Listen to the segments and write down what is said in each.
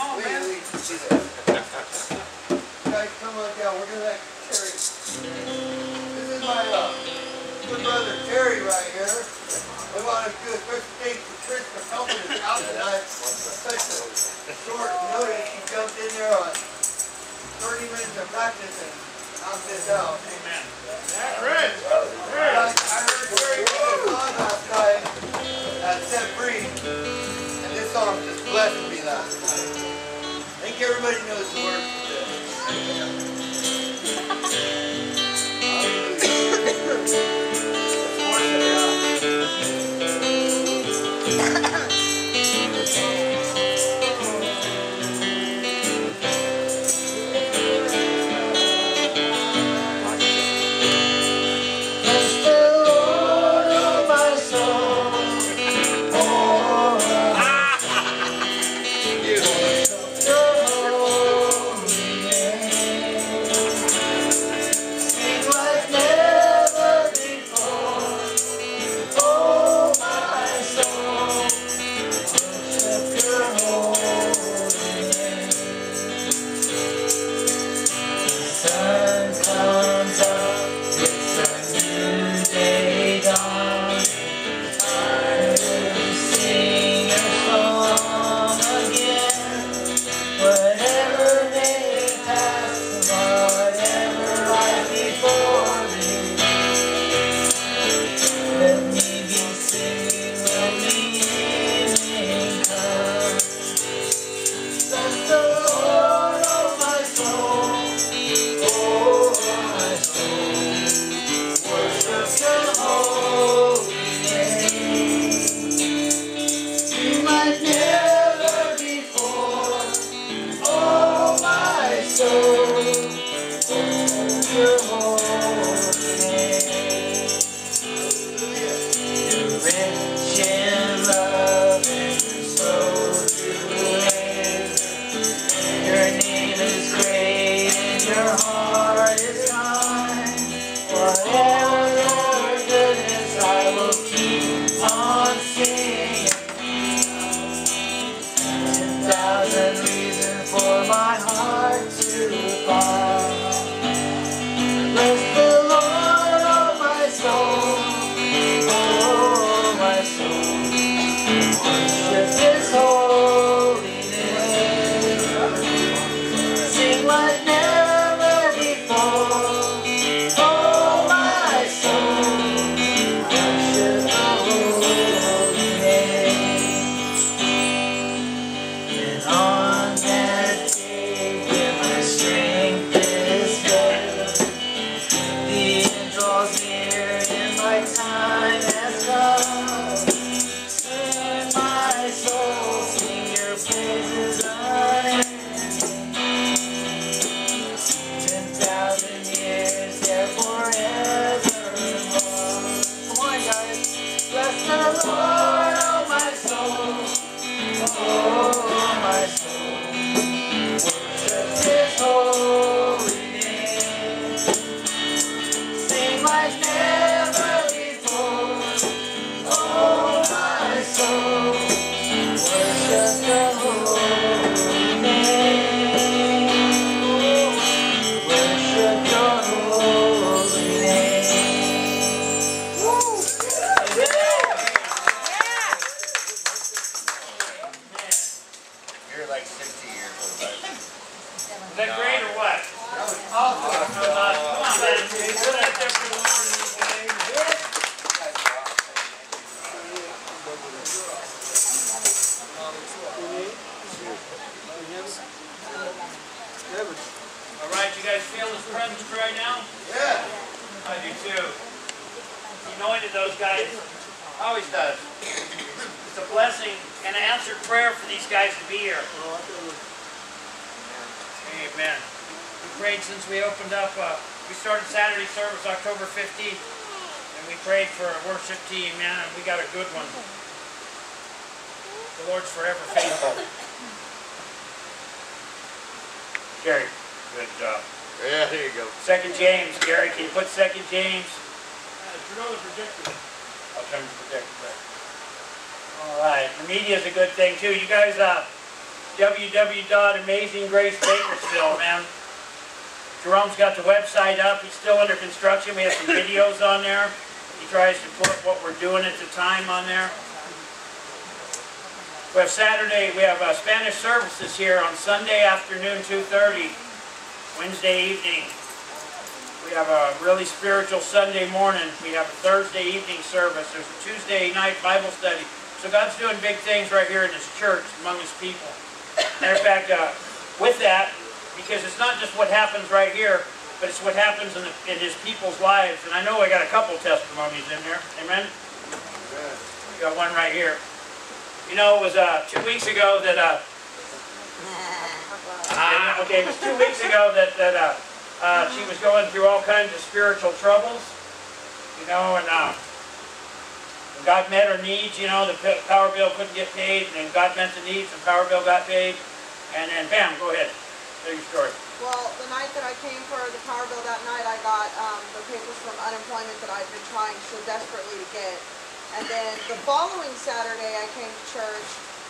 on, man. Guys, come on down. We're gonna let Terry. This is my good brother Terry right here. We want to do a special thanks to Chris for helping us out tonight. Such a short notice. He jumped in there on 30 minutes of practice and knocked this out. Amen. Chris! I heard Terry did a song last night that Set Free, and this song just blessed me last night. I think everybody knows the words to this. October 15th, and we prayed for a worship team, man, and we got a good one. The Lord's forever faithful. Gary, good job. Yeah, there you go. 2 James, Gary, can you put 2 James? Turn on the projector. I'll turn the projector back. All right, the media is a good thing too. You guys www.amazinggracebakersfield, man. Jerome's got the website up. It's still under construction. We have some videos on there. He tries to put what we're doing at the time on there. We have Saturday, we have Spanish services here on Sunday afternoon, 2:30. Wednesday evening. We have a really spiritual Sunday morning. We have a Thursday evening service. There's a Tuesday night Bible study. So God's doing big things right here in His church among His people. Matter of fact, with that, because it's not just what happens right here, but it's what happens in His people's lives. And I know I got a couple testimonies in here. Amen? We got one right here. You know, it was 2 weeks ago that, it was 2 weeks ago that she was going through all kinds of spiritual troubles, you know, and God met her needs, you know, the power bill couldn't get paid, and then God met the needs, the power bill got paid, and then bam, go ahead, tell your story. Well, the night that I came for the power bill that night, I got the papers from unemployment that I've been trying so desperately to get. And then the following Saturday, I came to church.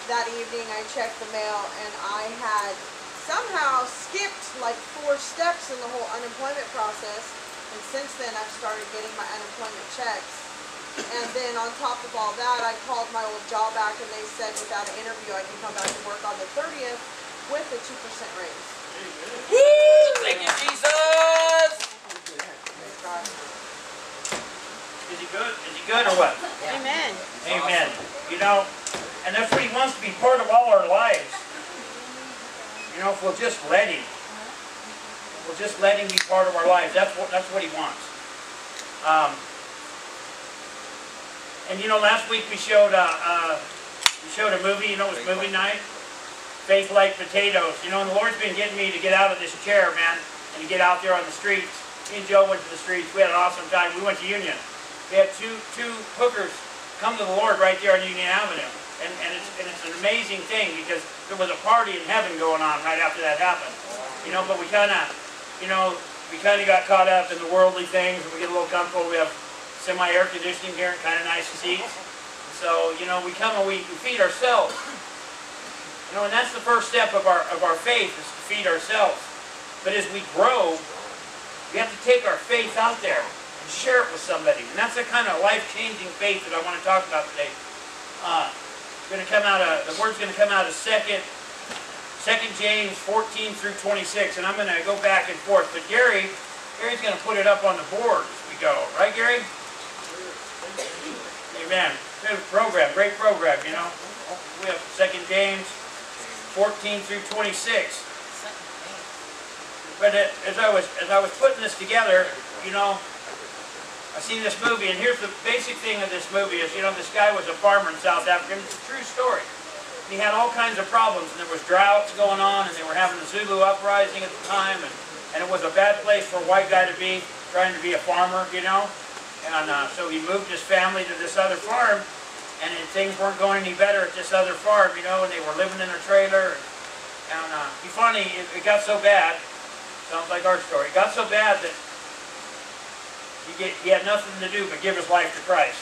That evening, I checked the mail, and I had somehow skipped like 4 steps in the whole unemployment process. And since then, I've started getting my unemployment checks. And then on top of all that, I called my old job back, and they said without an interview, I can come back and work on the 30th with a 2% raise. Woo! Thank you, Jesus! Is he good? Is he good or what? Yeah. Amen. Amen. You know, and that's what He wants to be part of all our lives. You know, if we'll just let Him. We'll just let Him be part of our lives. That's what He wants. And you know, last week we showed a movie. You know, it was movie night. Faith Like Potatoes. You know, and the Lord's been getting me to get out of this chair, man, and to get out there on the streets. Me and Joe went to the streets. We had an awesome time. We went to Union. We had two hookers come to the Lord right there on Union Avenue. And it's an amazing thing because there was a party in heaven going on right after that happened. You know, but we kind of got caught up in the worldly things, and we get a little comfortable. We have semi-air conditioning here and kind of nice seats. So, you know, we come and we feed ourselves. You know, and that's the first step of our faith, is to feed ourselves. But as we grow, we have to take our faith out there and share it with somebody. And that's the kind of life-changing faith that I want to talk about today. The word's going to come out of 2 James 14 through 26. And I'm going to go back and forth. But Gary's going to put it up on the board as we go. Right, Gary? Amen. Good program. Great program, you know. We have 2 James 14 through 26. But as I was putting this together, you know, I seen this movie, and here's the basic thing of this movie is, you know, this guy was a farmer in South Africa, and it's a true story. And he had all kinds of problems, and there was droughts going on, and they were having the Zulu uprising at the time, and it was a bad place for a white guy to be, trying to be a farmer, you know. And so he moved his family to this other farm, and things weren't going any better at this other farm, you know, and they were living in a trailer. And it got so bad, sounds like our story, it got so bad that he had nothing to do but give his life to Christ.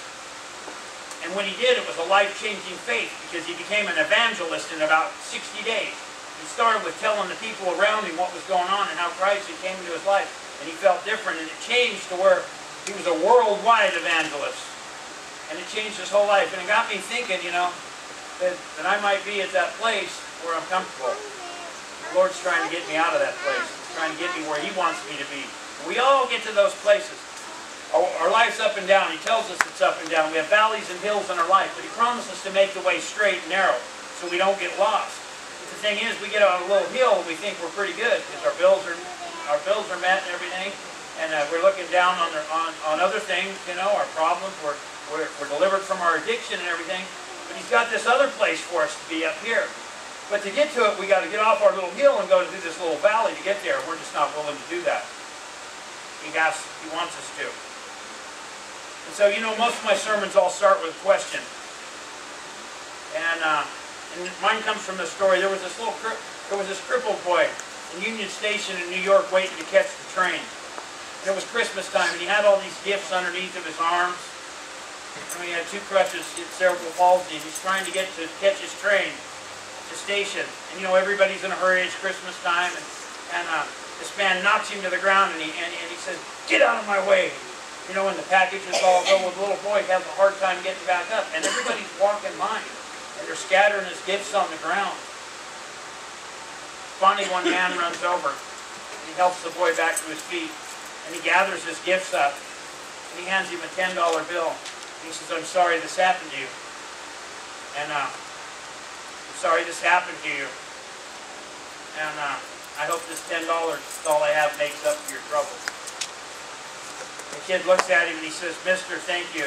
And when he did, it was a life-changing faith, because he became an evangelist in about 60 days. He started with telling the people around him what was going on and how Christ came into his life. And he felt different, and it changed to where he was a worldwide evangelist. And it changed his whole life. And it got me thinking, you know, that I might be at that place where I'm comfortable. The Lord's trying to get me out of that place. He's trying to get me where He wants me to be. We all get to those places. Our life's up and down. He tells us it's up and down. We have valleys and hills in our life, but He promises to make the way straight and narrow so we don't get lost. But the thing is, we get on a little hill and we think we're pretty good because our bills are met and everything, and we're looking down on other things, you know, our problems. We're delivered from our addiction and everything. But He's got this other place for us to be up here. But to get to it, we got to get off our little hill and go through this little valley to get there. We're just not willing to do that. He wants us to. And so, you know, most of my sermons all start with a question. And mine comes from this story. There was this crippled boy in Union Station in New York waiting to catch the train. And it was Christmas time, and he had all these gifts underneath of his arms. And he had 2 crutches, he had cerebral palsy, and he's trying to catch his train. the station. And you know, everybody's in a hurry. It's Christmas time, and this man knocks him to the ground, and he says, "Get out of my way." You know, when the package is all go, the little boy has a hard time getting back up, and everybody's walking by, and they're scattering his gifts on the ground. Finally, one man runs over. He helps the boy back to his feet, and he gathers his gifts up, and he hands him a $10 bill. And he says, "I'm sorry this happened to you. And I'm sorry this happened to you. And I hope this $10 is all I have makes up for your trouble." The kid looks at him and he says, "Mister, thank you.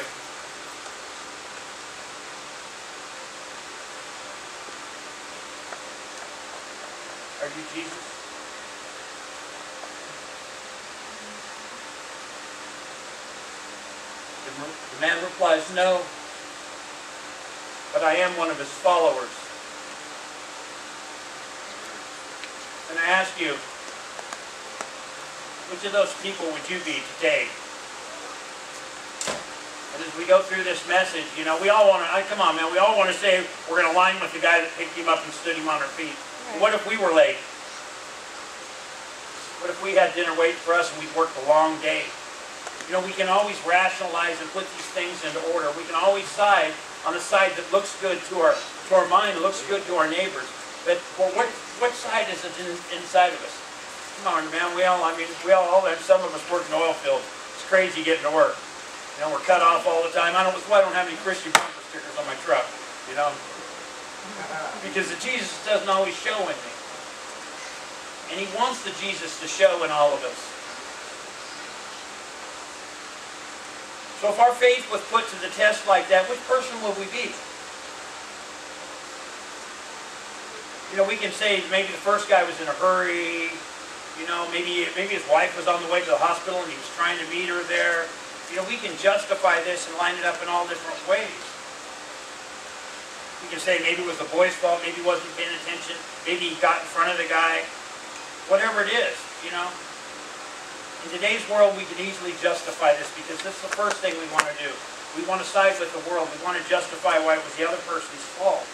Are you Jesus?" The man replies, "No, but I am one of his followers. And I ask you, which of those people would you be today?" And as we go through this message, you know, we all want to, come on man, we all want to say we're going to line with the guy that picked him up and stood him on our feet. Right. But what if we were late? What if we had dinner waiting for us and we'd worked a long day? You know, we can always rationalize and put these things into order. We can always side on the side that looks good to our mind, looks good to our neighbors. But what side is it inside of us? Come on, man. Some of us work in oil fields. It's crazy getting to work. You know, we're cut off all the time. That's why I don't have any Christian bumper stickers on my truck. You know, because the Jesus doesn't always show in me, and He wants the Jesus to show in all of us. So if our faith was put to the test like that, which person will we be? You know, we can say maybe the first guy was in a hurry. You know, maybe his wife was on the way to the hospital and he was trying to meet her there. You know, we can justify this and line it up in all different ways. We can say maybe it was the boy's fault, maybe he wasn't paying attention, maybe he got in front of the guy. Whatever it is, you know. In today's world, we can easily justify this because this is the first thing we want to do. We want to side with the world. We want to justify why it was the other person's fault.